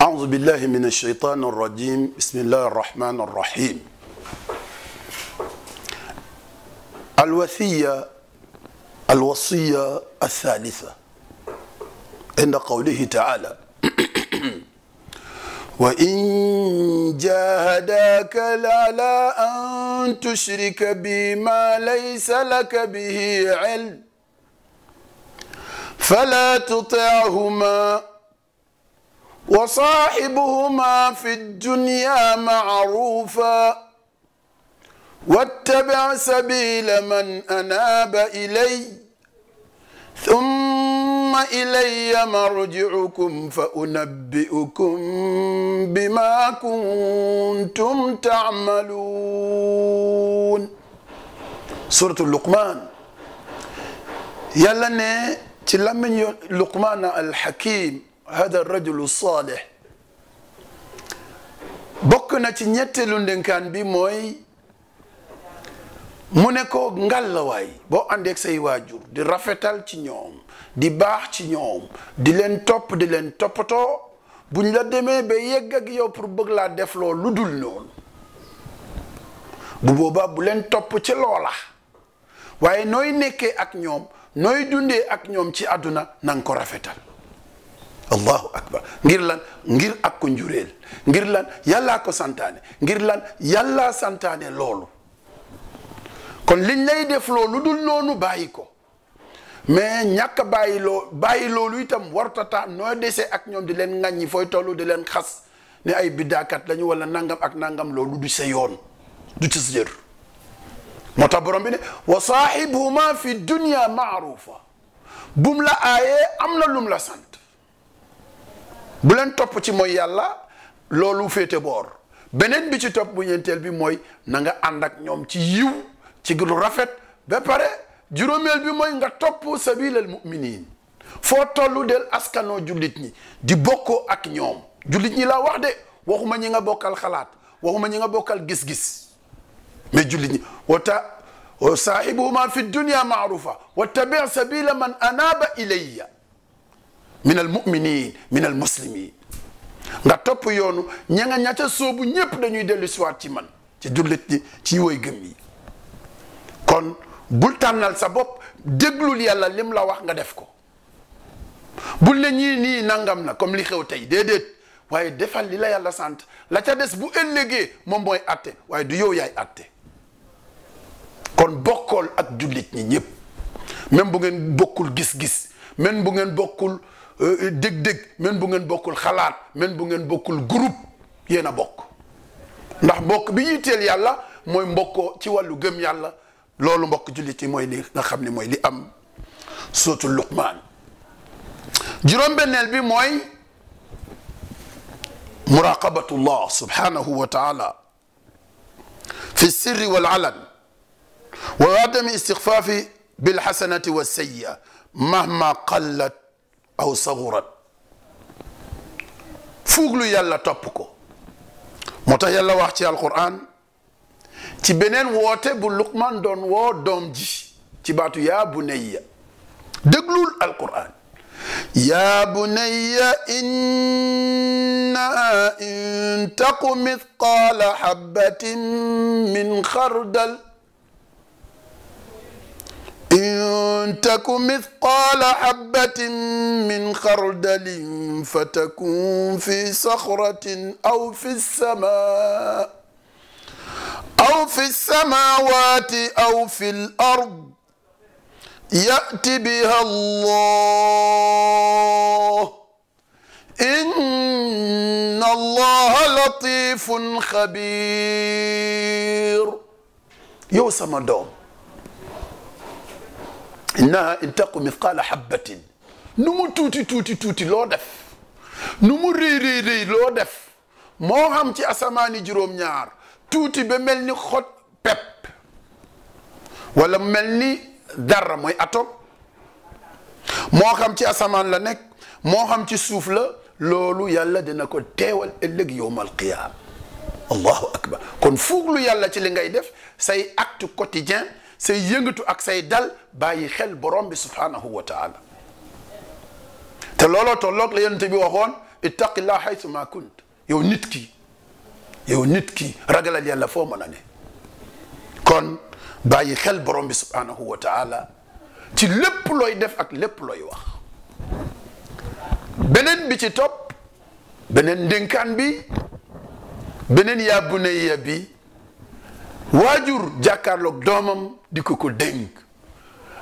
أعوذ بالله من الشيطان الرجيم بسم الله الرحمن الرحيم الوصية الثالثة عند قوله تعالى وإن جاهداك على أن تشرك بما ليس لك به علم فلا تطعهما وصاحبهما في الدنيا معروفا واتبع سبيل من أناب إلي ثم إلي مرجعكم فأنبئكم بما كنتم تعملون سورة اللقمان يلا نه تلمن لقمان الحكيم هذا الرجل الصالح بكنا تنيتلون دين كان بي موي مونيكو غالاواي بو اندك ساي واجور دي رافيتال تي نيوم دي باخ تي نيوم دي لين توپ دي لين توپتو بوñ la démé ba yegg ak yow pour bëgg la def lo ludul non bu boba bu len top ci lola waye noy nekké ak ñoom noy dundé ak ñoom ci aduna nang ko rafetal allahu akbar ngir lan ngir ak ko njureel ngir lan yalla ko santane ngir lan yalla santane lolu kon liñ lay def lolu dul nonu bayiko mais ñaka bayi lolu itam wartata no déssé ak ñom di len ngagne foy tollu di len xass ni ay bidakat lañu wala nangam ak nangam lolu du sé yoon du ci sër mota borom bi ne wa sahibhuma fi dunya ma'rufa bum la ayé amna lum la sant bu len top ci moy yalla lolu fété bor benen bi ci top bu ñentel bi moy na nga and ak ñom ci yiw ci lu rafet ba pare juromel bi moy nga top sabilal mu'minin fo tollu del askano julit ñi di bokko ak ñom julit ñi la wax de waxuma ñi nga bokkal xalaat waxuma ñi nga bokkal gis-gis mais julit ñi wata sahibuhuma fi dunya ma'rufa wattabi' sabila man anaba ilayya min almuminin min almuslimin nga topp yoonu ña nga ñaata soobu ñépp dañuy dellu siwaat ci man ci jullit ñi ci woy gëm yi kon bul tànnal sa bopp déglul yàlla lim la wax nga def ko bul ne ñii nii nangam na comme li xew tey déedéet waaye defal li la yàlla sant la ca des bu ëllëgee moom mooy atte waaye du yow yaay atte kon bokkool ak jullit ñi ñépp même bu ngeen bokkul gis-gis même bu ngeen bokkul dég-dég men bu ngeen bokkul xalaat men bu ngeen bokkul groupe yéen a bokk ndax mbokk bi yitteel yàlla mooy mbokkoo ci wàllu gëm yàlla loolu mbokk jullit yi mooy li nga xam ne mooy li am sootu Luqmaan juróom-benneel bi mooy muraqabatullah subhanahu wa taala fi sirri wal alan wa adami istixfaafi bilxasanati wa sayya mahma qallat aw sagurat fuuglu yàlla topp ko moo tax yàlla wax ci alquran ci beneen woote bu Luqman doon woo doom ji ci baatu yaa bunayya déglul alquran yaa bunayya innaha in taqu mithqaala habbatin min xardal إن تك مثقال حبة من خردل فتكون في صخرة أو في السماوات أو في الأرض يأتي بها الله إن الله لطيف خبير يوسم دوم إنها إن تقو مثقال حبة نمو توتي لو دف نمو ري لو دف مو xam ci asamaani juróom ñaar tuuti ba mel ni xot pepp wala mel ni dara mooy atome moo xam ci asamaan la nekk moo xam ci suuf la loolu yàlla dina ko teewal ëllëg yowmal qiyaam allahu akbar kon fuuglu yàlla ci li ngay def say acte quotidien say yëngatu ak say dal bàyyi xel borom bi subhanahu wa taala te looloo tolloog la yonent bi waxoon ittaqillah haythu ma kunt yow nit ki ragalal yàlla foo mën a ne kon bàyyi xel borom bi subhanahu wa taala ci lépp looy def ak lépp looy wax beneen bi ci topp beneen ndénkaan bi beneen yaa bunayya bi waajur jàkkaarloog doomam di ko dénk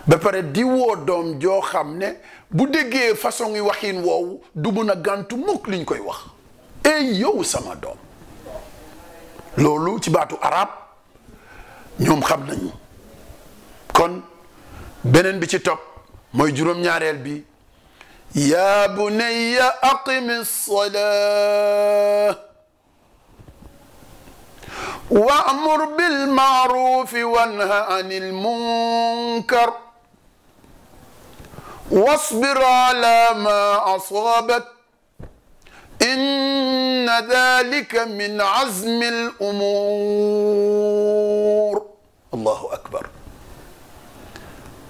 ba pare di woo doom joo xam ne bu déggee façon yi waxin woowu du mun a gàntu mukk liñ koy wax ey yow sama doom loolu ci baatu arab ñoom xam nañu kon beneen bi ci topp mooy juróom-ñaareel bi yaa bunayya aqimi ssalaa wa'mur bil ma'rufi wanha anil munkar wasbir ala ma asabak inna dhalika min azmi al umur allahu akbar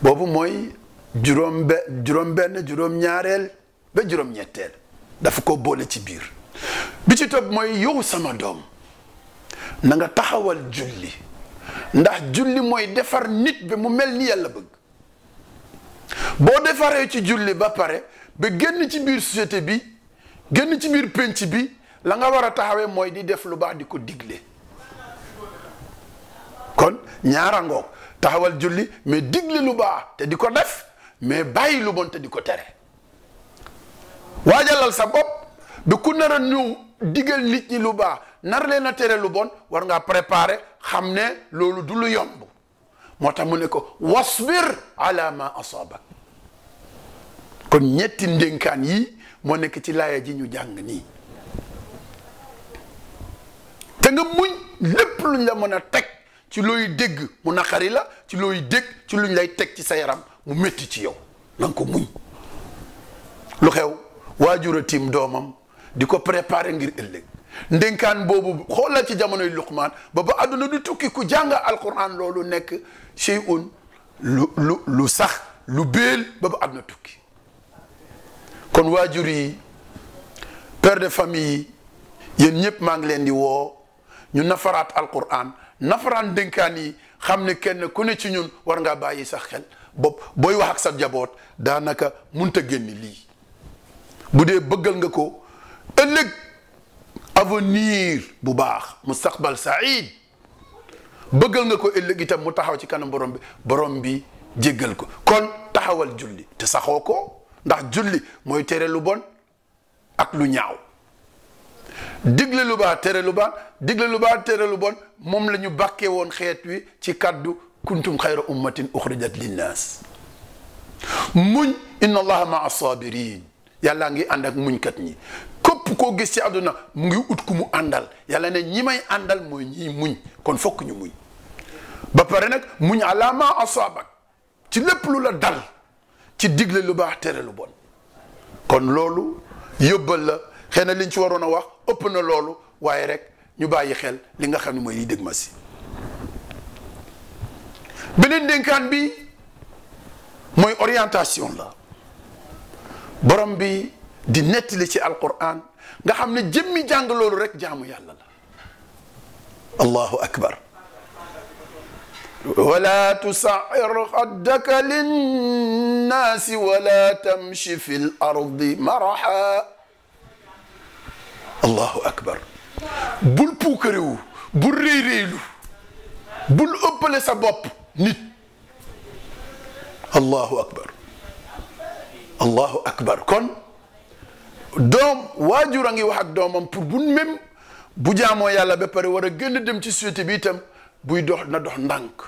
boobu mooy juróom-ñaareel ba juróom-ñetteel dafa ko boole ci biir bi ci topp mooy yow sama doom na nga taxawal julli ndax julli mooy defar nit ba mu mel ni yàlla bëgg boo defaree ci julli ba pare ba génn ci biir société bi génn ci biir penc bi la nga war a taxawee mooy di def lu baax di ko digle kon ñaara ngoog taxawal julli mais digle lu baax te di ko def mais bàyyi lu bon te di ko tere waajalal sa bopp ba ku nar a ñëw digal nit ñi lu baax nar leen a tere lu bon war ngaa préparer xam ne loolu du lu yomb moo tax mu ne ko wasbir ala ma asabak kon ñetti ndénkaan yi moo nekk ci laaya ji ñu jàng nii te nga muñ lépp luñ la mën a teg ci looy dégg mu naqari la ci looy dégg ci luñ lay teg ci sa yaram mu métti ci yow na nga ko muñ lu xew waajur a tiim doomam di ko préparer ngir ëllëg ndénkaan boobu xoolal ci jamonoy Luqmaan ba àdduna du tukki ku jàng alquran loolu nekk shay'un lu sax lu béel ba àdduna tukki kon waajur yi père de famille yi yéen ñëpp maa ngi leen di woo ñu nafaraat alquran nafaraan ndénkaan yi xam ne kenn ku ne ci ñun war ngaa bàyyi sax xel bopp booy wax ak sa jaboot daanaka munta génn lii bu dee bëggal nga ko ëllëg avenir bu baax mustaqbal saïd bëggal nga ko ëllëg itam mu taxaw ci kanam borom bi jéggal ko kon taxawal julli te saxoo ko ndax julli mooy tere lu bon ak lu ñaaw digle lu baax tere lu baax digle lu baax tere lu bon moom la ñu bàkkee woon xeet wi ci kaddu kuntum xayra ummatin uxrijat linnaas muñ inna allaha maa sabirin yàlla ngi ànd ak muñkat ñi képp koo gis ci àdduna mu ngi ut ku mu àndal yàlla ne ñi may àndal mooy ñiy muñ kon fokk ñu muñ ba pare nag muñ ala ma asabak ci lépp lu la dal ci digle lu baax tere lu bon kon loolu yóbbal la xëy na liñ ci waroon a wax ëpp na loolu waaye rek ñu bàyyi xel li nga xam ne mooy liy dégg ma si beneen dénkaan bi mooy orientation la borom bi di nettali ci alquran nga xam ne jëmmi jàng loolu rek jaamu yàlla la allahu akbar wala tusair xaddaka linnaasi wala tamshi fi l ardi maraha allahu akbar bul puukarewu bul réy-réylu bul ëppale sa bopp nit allahu akbar allahu akbar kon doom waajur a ngi wax ak doomam pour bu même bu jaamoo yàlla ba pare war a gën a dem ci société bi itam buy dox na dox ndànk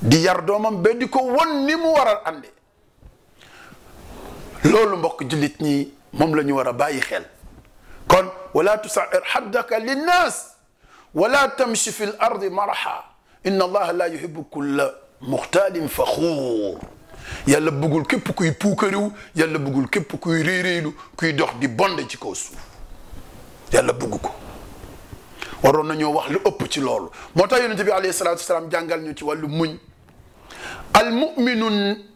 di yar doomam ba di ko won ni mu war a ànde loolu mbokk jullit ñi moom la ñu war a bàyyi xel kon wala tusair xaddaka linnaas wala tamshi fi l ardi maraha inna allaha la yuhibbu kulla muxtaalin faxuur yàlla bëggul képp kuy puukariw yàlla bëggul képp kuy réeréelu kuy dox di bonde ci kaw suuf yàlla bëgg ko waroon nañoo wax lu ëpp ci loolu moo tax yonente bi alayhi salatu wasalaam jàngal ñu ci wàllu muñ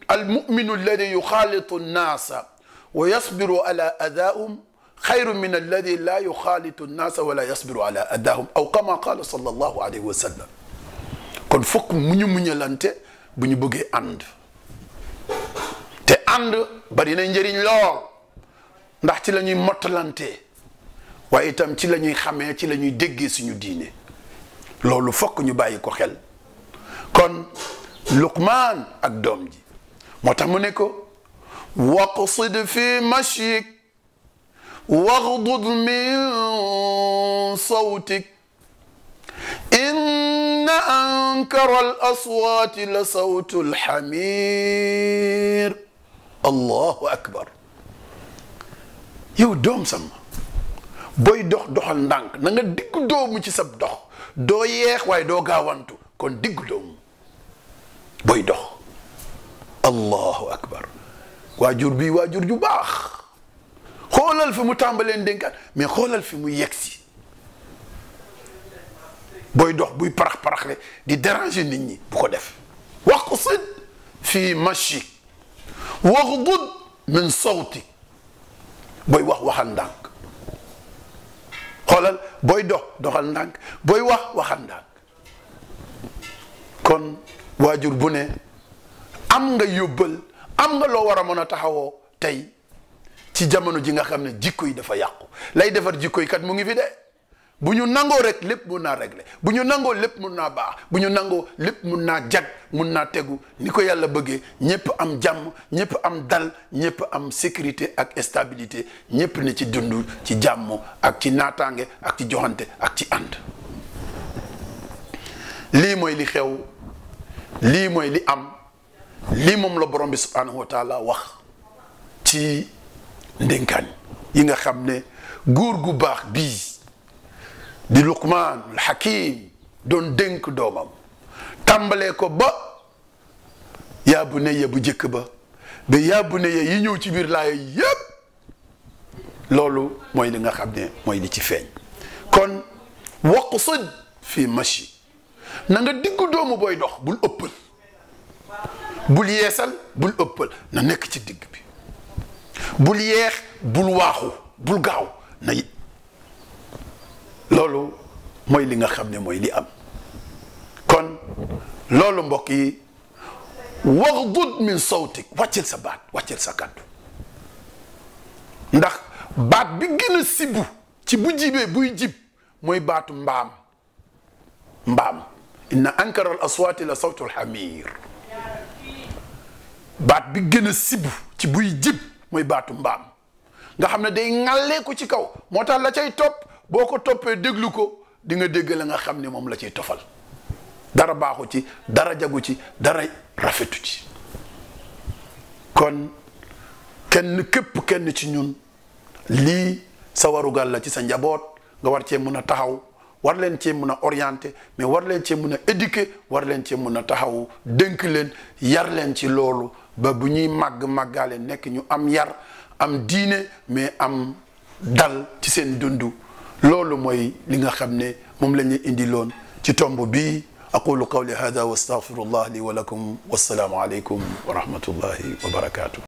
almuminu alladi yuxaalitu nnaasa wa yasbiru ala adaahum xayru min alladi la yuxaalitu nnaasa wala yasbiru ala adahum aw kama qala sallallahu alayhi wa sallam. kon fokk muñalante bu ñu bëggee ànd te ànd bari na njëriñ lool ndax ci la ñuy mottalante waaye itam ci la ñuy xamee ci la ñuy déggee suñu diine loolu fokk ñu bàyyi ko xel. kon Luqmaan ak doom ji moo tax mu ne ko waqsid fi mashik waghdud min sawtik inna ankara al aswaati la sawtu alxamir. allahu akbar. yow doom sama booy doxal ndànk na nga diggu doomu ci sab dox doo yeex waaye doo gaawantu kon diggu doomu booy dox. allahu akbar. waajur bi waajur ju baax xoolal fi mu tàmbalee dénkaan mais xoolal fi mu yegsi booy dox buy parax-paraxle di déranger nit ñi bu ko def. waqsid fi mashik waghdud min sawtik. booy waxal ndànk xoolal booy doxal ndànk booy waxal ndànk. kon waajur bu ne am nga yóbbal am nga loo war a mën a taxawoo tey ci jamono ji nga xam ne jikko yi dafa yàqu. lay defar jikko yi kat mu ngi fi de bu ñu nangoo rek lépp mun naa régler bu ñu nangoo lépp mun naa baax bu ñu nangoo lépp mun naa jag mun naa tegu ni ko yàlla bëggee ñëpp am jàmm ñëpp am dal ñëpp am sécurité ak stabilité ñëpp ne ci dund ci jàmm ak ci naataange ak ci joxante ak ci ànd. lii mooy li xew lii mooy li am lii moom la borom bi subhanahu wa taala wax ci ndénkaan yi nga xam ne góor gu baax bii di Luqmaan al Hakim doon dénk doomam tàmbalee ko ba yaa bunayya bu jëkk ba yaa bunayya yi ñëw ci biir laaya yépp loolu mooy li nga xam ne mooy li ci feeñ. kon waqsid fi mashi na nga diggu doomu booy dox bul ëppal bul yeesal bul ëppal na nekk ci digg bi bul yeex bul waaxu bul gaaw na loolu mooy li nga xam ne mooy li am. kon loolu mbokk yi waghdud min sawtik wàccel sa baat wàccel sa kàddu ndax baat bi gën a sibu ci bu jibee buy jib mooy baatu mbaam inna ankara al aswaati la sawtu al hamir. baat bi gën a sibu ci buy jib mooy baatu mbaam nga xam ne day ŋàllee ko ci kaw moo tax la cay topp boo ko toppee déglu ko di nga dégg la nga xam ne moom la ciy tofal dara baaxu ci dara jagu ci dara rafetu ci. kon képp kenn ci ñun lii sa warugal la ci sa njaboot nga war cee mën a taxaw war leen cee mën a orienté mais war leen cee mën a éduquer war leen cee mën a taxaw dénk leen yar leen ci loolu ba bu ñuy màggaale nekk ñu am yar am diine mais am dal ci seen dundu. loolu mooy li nga xam ne moom la ñu indiloon ci tomb bii. aqulu qawli hada wa astaghfirullah li wa lakum wassalaamu aleykum wa rahmatullahi wa barakatuh.